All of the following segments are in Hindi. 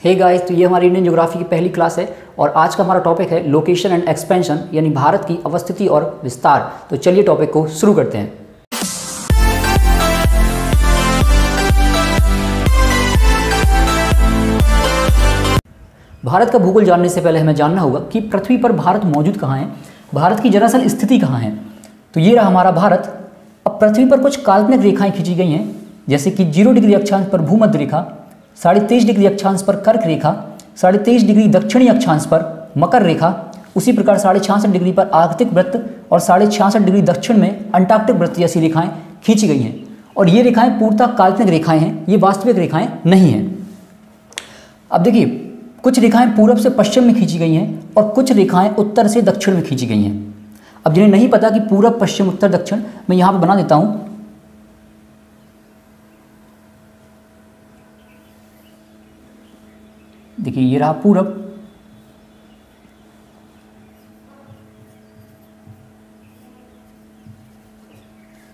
हे गाइस, तो ये हमारी इंडियन ज्योग्राफी की पहली क्लास है और आज का हमारा टॉपिक है लोकेशन एंड एक्सपेंशन, यानी भारत की अवस्थिति और विस्तार। तो चलिए टॉपिक को शुरू करते हैं। भारत का भूगोल जानने से पहले हमें जानना होगा कि पृथ्वी पर भारत मौजूद कहाँ है, भारत की दरअसल स्थिति कहाँ है। तो ये रहा हमारा भारत। अब पृथ्वी पर कुछ काल्पनिक रेखाएं खींची गई हैं, जैसे कि 0 डिग्री अक्षांश पर भूमध्य रेखा, 23.5 डिग्री अक्षांश पर कर्क रेखा, 23.5 डिग्री दक्षिणी अक्षांश पर मकर रेखा, उसी प्रकार 66.5 डिग्री पर आर्कटिक वृत्त और 66.5 डिग्री दक्षिण में अंटार्कटिक वृत्त जैसी रेखाएं खींची गई हैं। और ये रेखाएं पूर्णतः काल्पनिक रेखाएं हैं, ये वास्तविक रेखाएं नहीं हैं। अब देखिए, कुछ रेखाएं पूर्व से पश्चिम में खींची गई हैं और कुछ रेखाएं उत्तर से दक्षिण में खींची गई हैं। अब जिन्हें नहीं पता कि पूरब, पश्चिम, उत्तर, दक्षिण, मैं यहाँ पर बना देता हूँ। देखिए, ये रहा पूरब,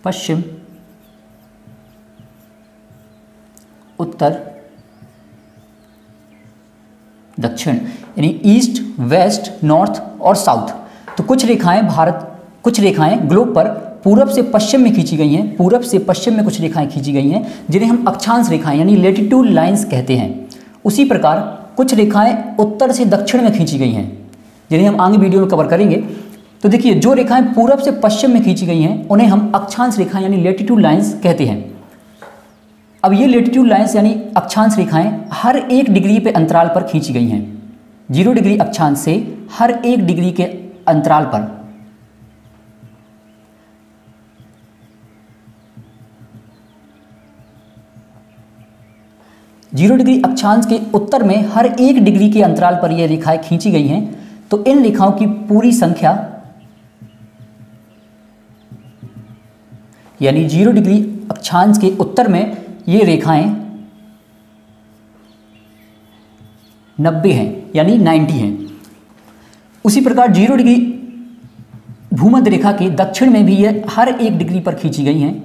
पश्चिम, उत्तर, दक्षिण, यानी ईस्ट, वेस्ट, नॉर्थ और साउथ। तो कुछ रेखाएं ग्लोब पर पूरब से पश्चिम में खींची गई हैं, पूरब से पश्चिम में कुछ रेखाएं खींची गई हैं जिन्हें हम अक्षांश रेखाएं यानी लेटिट्यूड लाइंस कहते हैं। उसी प्रकार कुछ रेखाएं उत्तर से दक्षिण में खींची गई हैं जिन्हें हम आगे वीडियो में कवर करेंगे। तो देखिए, जो रेखाएं पूरब से पश्चिम में खींची गई हैं उन्हें हम अक्षांश रेखाएं यानी लेटिट्यूड लाइंस कहते हैं। अब ये लेटिट्यूड लाइंस यानी अक्षांश रेखाएं हर 1 डिग्री पे अंतराल पर खींची गई हैं, 0 डिग्री अक्षांश से हर 1 डिग्री के अंतराल पर। जीरो डिग्री अक्षांश के उत्तर में हर 1 डिग्री के अंतराल पर ये रेखाएं खींची गई हैं। तो इन रेखाओं की पूरी संख्या यानी 0 डिग्री अक्षांश के उत्तर में ये रेखाएं 90 हैं, यानी 90 हैं। उसी प्रकार 0 डिग्री भूमध्य रेखा के दक्षिण में भी ये हर 1 डिग्री पर खींची गई हैं,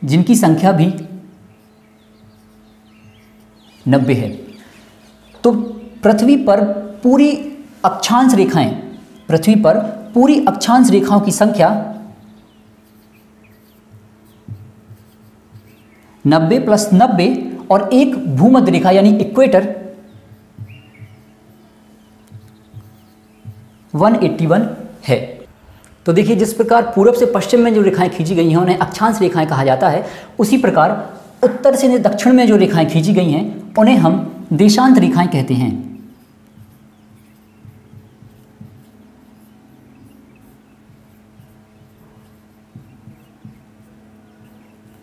जिनकी संख्या भी 90 है। तो पृथ्वी पर पूरी अक्षांश रेखाओं की संख्या 90 + 90 और एक भूमध्य रेखा यानी इक्वेटर 181 है। तो देखिए, जिस प्रकार पूरब से पश्चिम में जो रेखाएं खींची गई हैं उन्हें अक्षांश रेखाएं कहा जाता है, उसी प्रकार उत्तर से दक्षिण में जो रेखाएं खींची गई हैं उन्हें हम देशांत रेखाएं कहते हैं।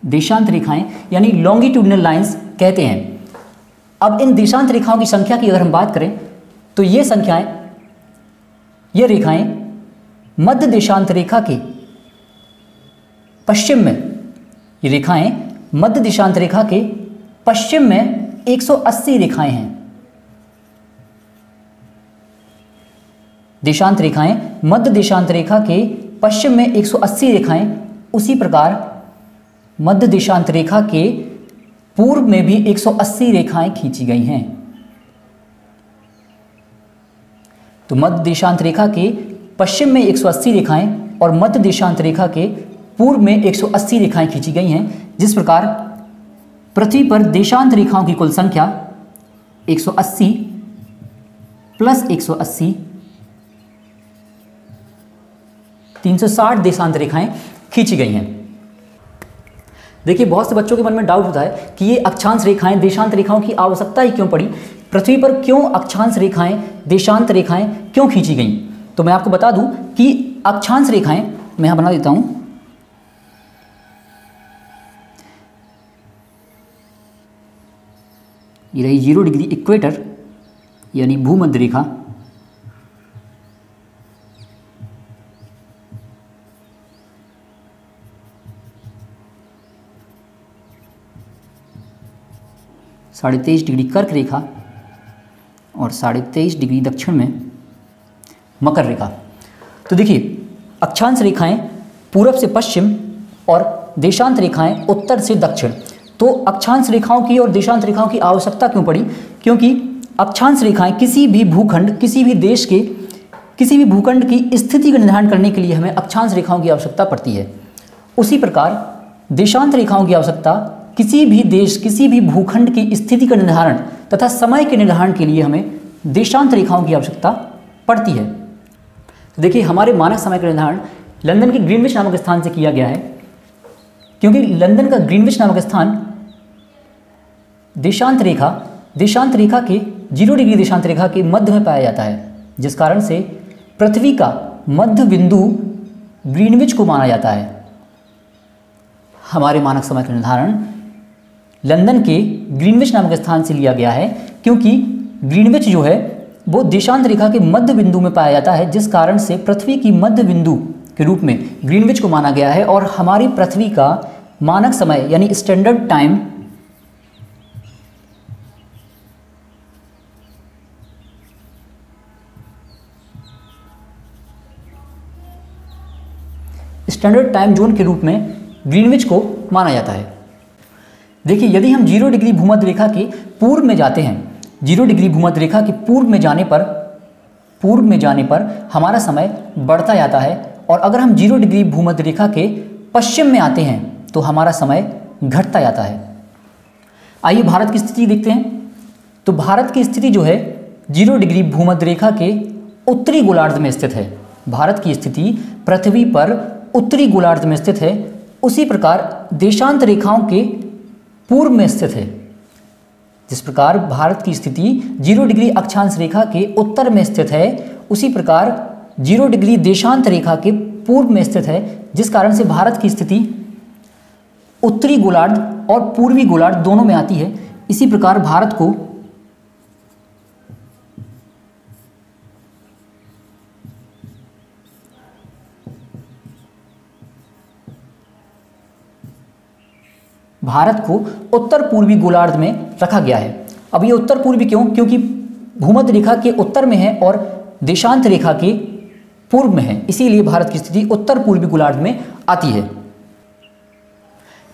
देशांत रेखाएं यानी लॉन्गिट्यूडिनल लाइंस कहते हैं। अब इन देशांत रेखाओं की संख्या की अगर हम बात करें तो ये रेखाएं मध्य देशांत रेखा के पश्चिम में, ये रेखाएं मध्य देशांत रेखा के पश्चिम में 180 रेखाएं हैं। देशांत रेखाएं मध्य देशांत रेखा के पश्चिम में 180 रेखाएं, उसी प्रकार मध्य देशांत रेखा के पूर्व में भी 180 रेखाएं खींची गई हैं। तो मध्य देशांत रेखा के पश्चिम में 180 रेखाएं और मध्य देशांत रेखा के पूर्व में 180 रेखाएं खींची गई हैं। जिस प्रकार पृथ्वी पर देशांत रेखाओं की कुल संख्या 180 + 180 360 देशांत रेखाएं खींची गई हैं। देखिए, बहुत से बच्चों के मन में डाउट होता है कि ये अक्षांश रेखाएं देशांत रेखाओं की आवश्यकता ही क्यों पड़ी, पृथ्वी पर क्यों अक्षांश रेखाएं देशांत रेखाएं क्यों खींची गई। तो मैं आपको बता दूं कि अक्षांश रेखाएं, मैं यहां बना देता हूं, ये रही 0 डिग्री इक्वेटर यानी भूमध्य रेखा, साढ़े 23 डिग्री कर्क रेखा और 23.5 डिग्री दक्षिण में मकर रेखा। तो देखिए, अक्षांश रेखाएं पूरब से पश्चिम और देशांत रेखाएं उत्तर से दक्षिण। तो अक्षांश रेखाओं की और देशांत रेखाओं की आवश्यकता क्यों पड़ी? क्योंकि अक्षांश रेखाएं किसी भी भूखंड, किसी भी देश के किसी भी भूखंड की स्थिति का निर्धारण करने के लिए हमें अक्षांश रेखाओं की आवश्यकता पड़ती है। उसी प्रकार देशांत रेखाओं की आवश्यकता किसी भी देश, किसी भी भूखंड की स्थिति का निर्धारण तथा समय के निर्धारण के लिए हमें देशांत रेखाओं की आवश्यकता पड़ती है। तो देखिए, हमारे मानक समय का निर्धारण लंदन के ग्रीनविच नामक स्थान से किया गया है, क्योंकि लंदन का ग्रीनविच नामक स्थान देशांत रेखा के 0 डिग्री देशांत रेखा के मध्य में पाया जाता है, जिस कारण से पृथ्वी का मध्य बिंदु ग्रीनविच को माना जाता है। हमारे मानक समय का निर्धारण लंदन के ग्रीनविच नामक स्थान से लिया गया है, क्योंकि ग्रीनविच जो है वो देशांत रेखा के मध्य बिंदु में पाया जाता है, जिस कारण से पृथ्वी की मध्य बिंदु के रूप में ग्रीनविच को माना गया है। और हमारी पृथ्वी का मानक समय यानी स्टैंडर्ड टाइम जोन के रूप में ग्रीनविच को माना जाता है। देखिए, यदि हम 0 डिग्री भूमध्य रेखा के पूर्व में जाते हैं, 0 डिग्री भूमध्य रेखा के पूर्व में जाने पर हमारा समय बढ़ता जाता है, और अगर हम 0 डिग्री भूमध्य रेखा के पश्चिम में आते हैं तो हमारा समय घटता जाता है। आइए भारत की स्थिति देखते हैं। तो भारत की स्थिति जो है 0 डिग्री भूमध्य रेखा के उत्तरी गोलार्ध में स्थित है। भारत की स्थिति पृथ्वी पर उत्तरी गोलार्ध में स्थित है। उसी प्रकार देशांत रेखाओं के पूर्व में स्थित है। जिस प्रकार भारत की स्थिति 0 डिग्री अक्षांश रेखा के उत्तर में स्थित है, उसी प्रकार 0 डिग्री देशांत रेखा के पूर्व में स्थित है, जिस कारण से भारत की स्थिति उत्तरी गोलार्ध और पूर्वी गोलार्ध दोनों में आती है। इसी प्रकार भारत को उत्तर पूर्वी गोलार्ध में रखा गया है। अब ये उत्तर पूर्वी क्यों? क्योंकि भूमध्य रेखा के उत्तर में है और देशांत रेखा के पूर्व में है, इसीलिए भारत की स्थिति उत्तर पूर्वी गोलार्ध में आती है।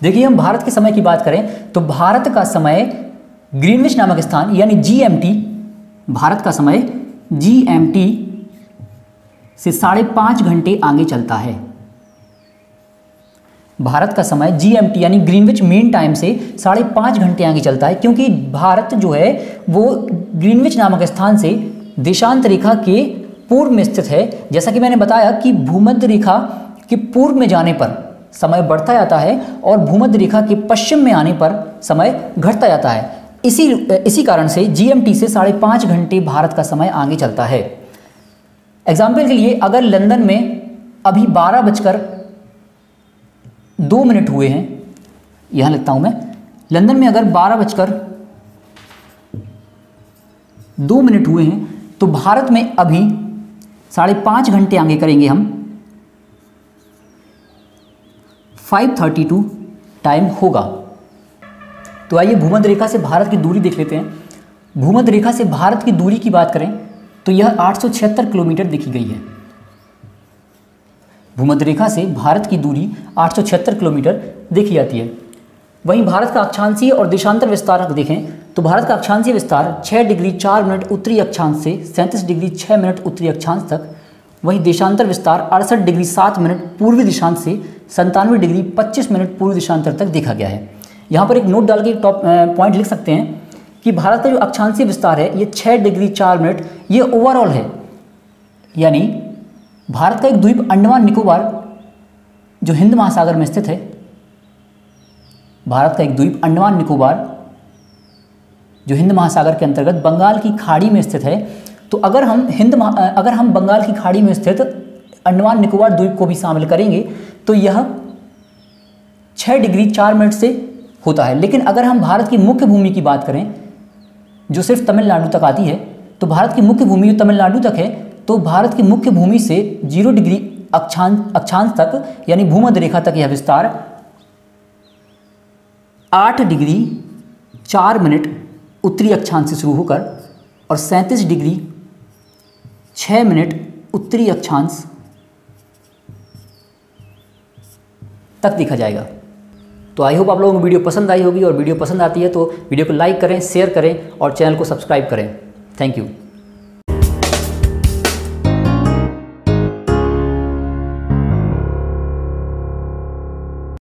देखिए, हम भारत के समय की बात करें तो भारत का समय ग्रीनविच नामक स्थान यानी GMT, भारत का समय GMT से 5.5 घंटे आगे चलता है। भारत का समय GMT यानी ग्रीनविच मीन टाइम से 5.5 घंटे आगे चलता है, क्योंकि भारत जो है वो ग्रीनविच नामक स्थान से देशांत रेखा के पूर्व में स्थित है। जैसा कि मैंने बताया कि भूमध्य रेखा के पूर्व में जाने पर समय बढ़ता जाता है और भूमध्य रेखा के पश्चिम में आने पर समय घटता जाता है। इसी कारण से GMT से 5.5 घंटे भारत का समय आगे चलता है। एग्जाम्पल के लिए, अगर लंदन में अभी 12:02 हुए हैं, यहाँ लिखता हूँ मैं, लंदन में अगर 12:02 हुए हैं तो भारत में अभी 5.5 घंटे आगे करेंगे हम, 5:32 टाइम होगा। तो आइए भूमध्य रेखा से भारत की दूरी देख लेते हैं। भूमध्य रेखा से भारत की दूरी की बात करें तो यह 876 किलोमीटर देखी गई है। भूमध्य रेखा से भारत की दूरी 876 किलोमीटर देखी जाती है। वहीं भारत का अक्षांशीय और देशांतर विस्तार देखें तो भारत का अक्षांशीय विस्तार 6 डिग्री 4 मिनट उत्तरी अक्षांश से 37 डिग्री 6 मिनट उत्तरी अक्षांश तक, वहीं देशांतर विस्तार 68 डिग्री 7 मिनट पूर्वी दिशांश से 97 डिग्री 25 मिनट पूर्वी दिशांतर तक देखा गया है। यहाँ पर एक नोट डाल के टॉप पॉइंट लिख सकते हैं कि भारत का जो अक्षांशीय विस्तार है ये 6 डिग्री 4 मिनट ये ओवरऑल है, यानी भारत का एक द्वीप अंडमान निकोबार जो हिंद महासागर में स्थित है, भारत का एक द्वीप अंडमान निकोबार जो हिंद महासागर के अंतर्गत बंगाल की खाड़ी में स्थित है। तो अगर हम बंगाल की खाड़ी में स्थित अंडमान निकोबार द्वीप को भी शामिल करेंगे तो यह 6 डिग्री 4 मिनट से होता है। लेकिन अगर हम भारत की मुख्य भूमि की बात करें जो सिर्फ तमिलनाडु तक आती है, तो भारत की मुख्य भूमि जो तमिलनाडु तक है, तो भारत की मुख्य भूमि से 0 डिग्री अक्षांश तक यानी भूमध्य रेखा तक यह विस्तार 8 डिग्री 4 मिनट उत्तरी अक्षांश से शुरू होकर और 37 डिग्री 6 मिनट उत्तरी अक्षांश तक देखा जाएगा। तो आई होप आप लोगों को वीडियो पसंद आई होगी, और वीडियो पसंद आती है तो वीडियो को लाइक करें, शेयर करें और चैनल को सब्सक्राइब करें। Thank you.